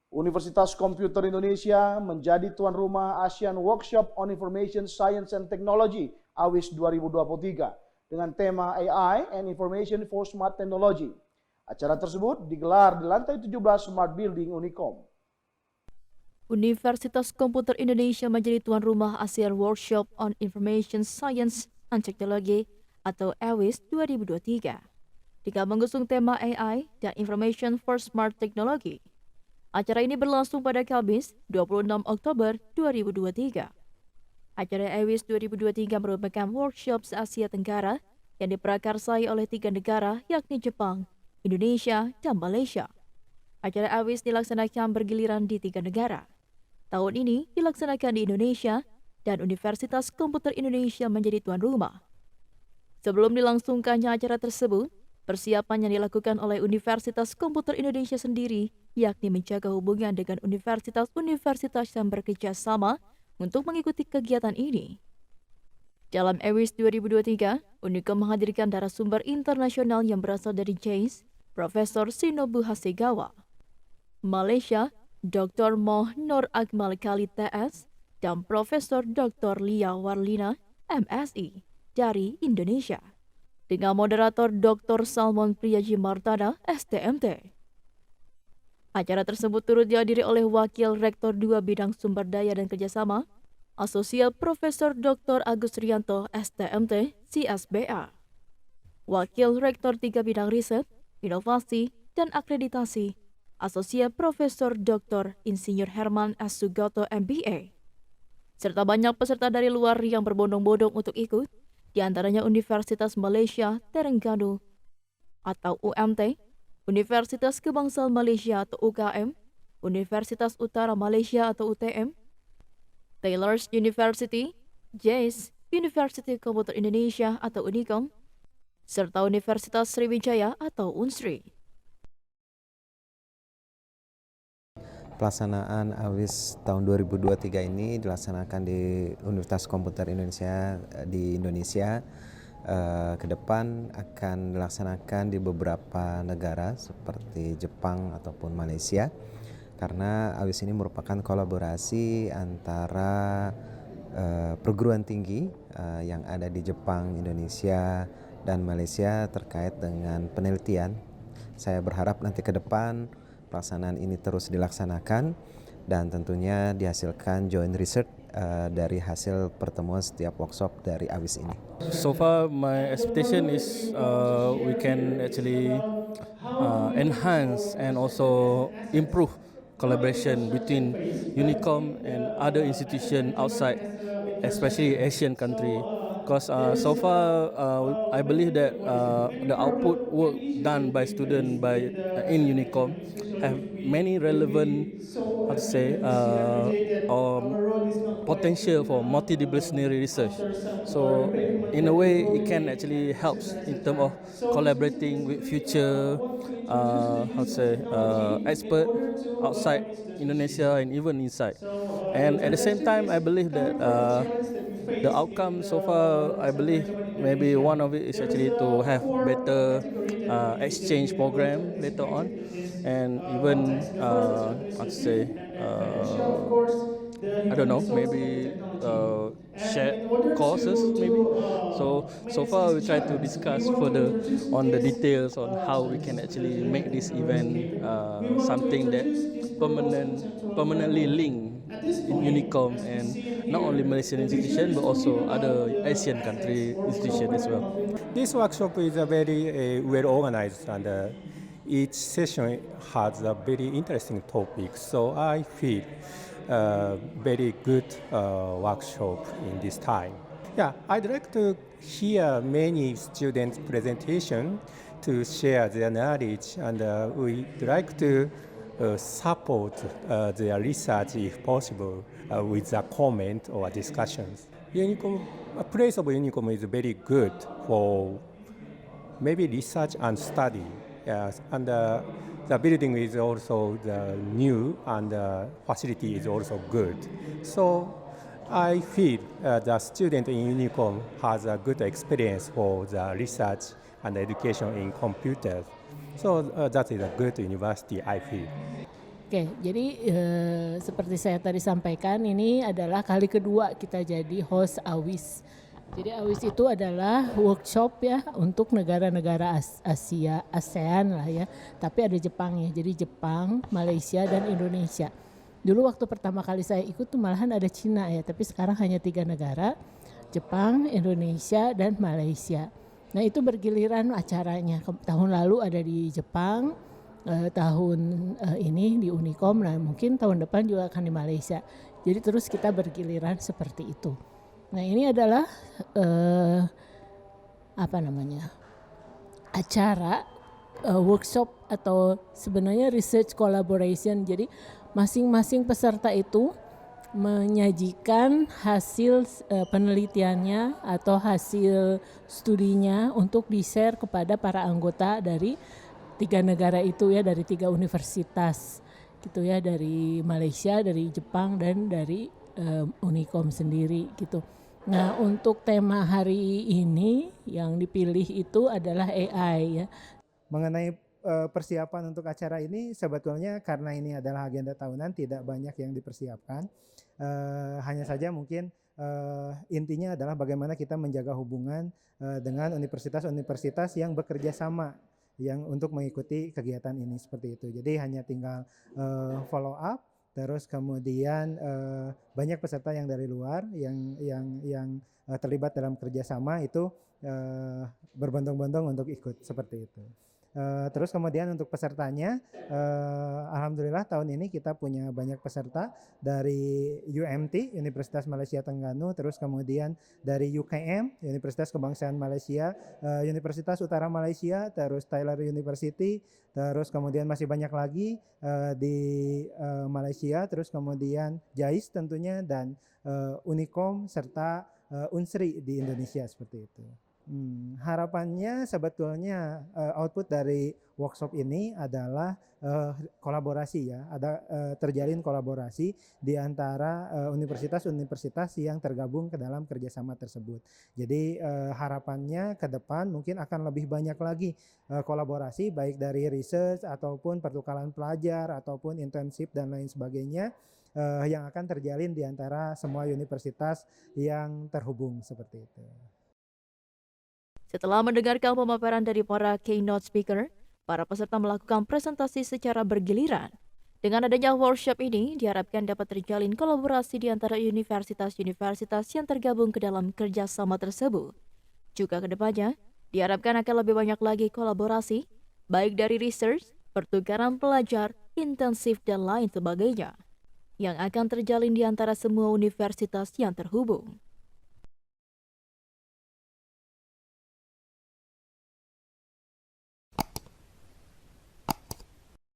Universitas Komputer Indonesia menjadi tuan rumah Asian Workshop on Information Science and Technology AWIS 2023 dengan tema AI and Information for Smart Technology. Acara tersebut digelar di lantai 17 Smart Building Unicom. Universitas Komputer Indonesia menjadi tuan rumah ASEAN Workshop on Information Science and Technology atau AWIS 2023 dengan mengusung tema AI dan Information for Smart Technology. Acara ini berlangsung pada Kamis 26 Oktober 2023. Acara AWIS 2023 merupakan workshop se-Asia Tenggara yang diprakarsai oleh 3 negara yakni Jepang, Indonesia, dan Malaysia. Acara AWIS dilaksanakan bergiliran di 3 negara. Tahun ini dilaksanakan di Indonesia dan Universitas Komputer Indonesia menjadi tuan rumah. Sebelum dilangsungkannya acara tersebut, persiapan yang dilakukan oleh Universitas Komputer Indonesia sendiri yakni menjaga hubungan dengan universitas-universitas yang bekerja sama untuk mengikuti kegiatan ini. Dalam AWIS 2023, Unicom menghadirkan narasumber internasional yang berasal dari JAIS, Profesor Shinobu Hasegawa, Malaysia, Dr. Moh Nur Akmal Khalid TS, dan Profesor Dr. Lia Warlina, MSI, dari Indonesia, dengan moderator Dr. Salmon Priyaji Martada, STMT. Acara tersebut turut dihadiri oleh Wakil Rektor 2 Bidang Sumber Daya dan Kerjasama, Asosiat Profesor Dr. Agus Rianto, STMT, CSBA, Wakil Rektor 3 Bidang Riset, Inovasi, dan Akreditasi, Asosiat Profesor Dr. Insinyur Herman S. Sugoto, MBA, serta banyak peserta dari luar yang berbondong-bondong untuk ikut, di antaranya Universitas Malaysia Terengganu atau UMT, Universitas Kebangsaan Malaysia atau UKM, Universitas Utara Malaysia atau UTM, Taylor's University, JAIS, University Komputer Indonesia atau Unicom, serta Universitas Sriwijaya atau UNSRI. Pelaksanaan AWIS tahun 2023 ini dilaksanakan di Universitas Komputer Indonesia di Indonesia. Ke depan akan dilaksanakan di beberapa negara seperti Jepang ataupun Malaysia, karena AWIS ini merupakan kolaborasi antara perguruan tinggi yang ada di Jepang, Indonesia, dan Malaysia terkait dengan penelitian. Saya berharap nanti ke depan pelaksanaan ini terus dilaksanakan dan tentunya dihasilkan joint research dari hasil pertemuan setiap workshop dari AWIS ini. So far, my expectation is we can actually enhance and also improve collaboration between Unicom and other institutions outside, especially Asian country. Because so far, I believe that the output work done by students in Unicom have many relevant, how to say, potential for multidisciplinary research. So in a way, it can actually help in terms of collaborating with future, expert outside Indonesia and even inside. And at the same time, I believe that the outcome so far, I believe maybe one of it is actually to have better exchange program later on, and even I don't know, maybe share courses maybe. So far we try to discuss further on the details on how we can actually make this event something that permanently linked in Unicom and not only Malaysian institution but also other Asian country institution as well. This workshop is a very well organized, and each session has a very interesting topic. So I feel very good workshop in this time. Yeah, I'd like to hear many students' presentation to share their knowledge, and we'd like to support their research if possible with a comment or discussions. Unicom, a place of Unicom is very good for maybe research and study. Yes, and the building is also new, and the facility is also good. So I feel the student in Unicom has a good experience for the research and education in computers. So that is a good university, I feel. Oke, jadi seperti saya tadi sampaikan, ini adalah kali kedua kita jadi host AWIS. Jadi AWIS itu adalah workshop ya untuk negara-negara Asia, ASEAN lah ya. Tapi ada Jepangnya, jadi Jepang, Malaysia, dan Indonesia. Dulu waktu pertama kali saya ikut tuh malahan ada Cina ya, tapi sekarang hanya 3 negara, Jepang, Indonesia, dan Malaysia. Nah itu bergiliran acaranya. Tahun lalu ada di Jepang, tahun ini di Unicom, nah mungkin tahun depan juga akan di Malaysia. Jadi terus kita bergiliran seperti itu. Nah ini adalah acara workshop atau sebenarnya research collaboration. Jadi masing-masing peserta itu menyajikan hasil penelitiannya atau hasil studinya untuk di-share kepada para anggota dari 3 negara itu ya, dari 3 universitas gitu ya, dari Malaysia, dari Jepang, dan dari Unicom sendiri gitu. Nah untuk tema hari ini yang dipilih itu adalah AI ya. Mengenai persiapan untuk acara ini sebetulnya karena ini adalah agenda tahunan tidak banyak yang dipersiapkan. Hanya saja mungkin intinya adalah bagaimana kita menjaga hubungan dengan universitas-universitas yang bekerja sama yang untuk mengikuti kegiatan ini seperti itu. Jadi hanya tinggal follow up, terus kemudian banyak peserta yang dari luar yang terlibat dalam kerjasama itu berbondong-bondong untuk ikut seperti itu. Terus kemudian untuk pesertanya, alhamdulillah tahun ini kita punya banyak peserta dari UMT, Universitas Malaysia Terengganu, terus kemudian dari UKM, Universitas Kebangsaan Malaysia, Universitas Utara Malaysia, terus Tyler University, terus kemudian masih banyak lagi di Malaysia, terus kemudian JAIS tentunya, dan Unicom serta Unsri di Indonesia seperti itu. Harapannya sebetulnya output dari workshop ini adalah kolaborasi ya, ada terjalin kolaborasi di antara universitas-universitas yang tergabung ke dalam kerjasama tersebut. Jadi harapannya ke depan mungkin akan lebih banyak lagi kolaborasi baik dari research ataupun pertukaran pelajar ataupun internship dan lain sebagainya yang akan terjalin di antara semua universitas yang terhubung seperti itu. Setelah mendengarkan pemaparan dari para keynote speaker, para peserta melakukan presentasi secara bergiliran. Dengan adanya workshop ini, diharapkan dapat terjalin kolaborasi di antara universitas-universitas yang tergabung ke dalam kerjasama tersebut. Juga kedepannya, diharapkan akan lebih banyak lagi kolaborasi, baik dari research, pertukaran pelajar, intensif, dan lain sebagainya, yang akan terjalin di antara semua universitas yang terhubung.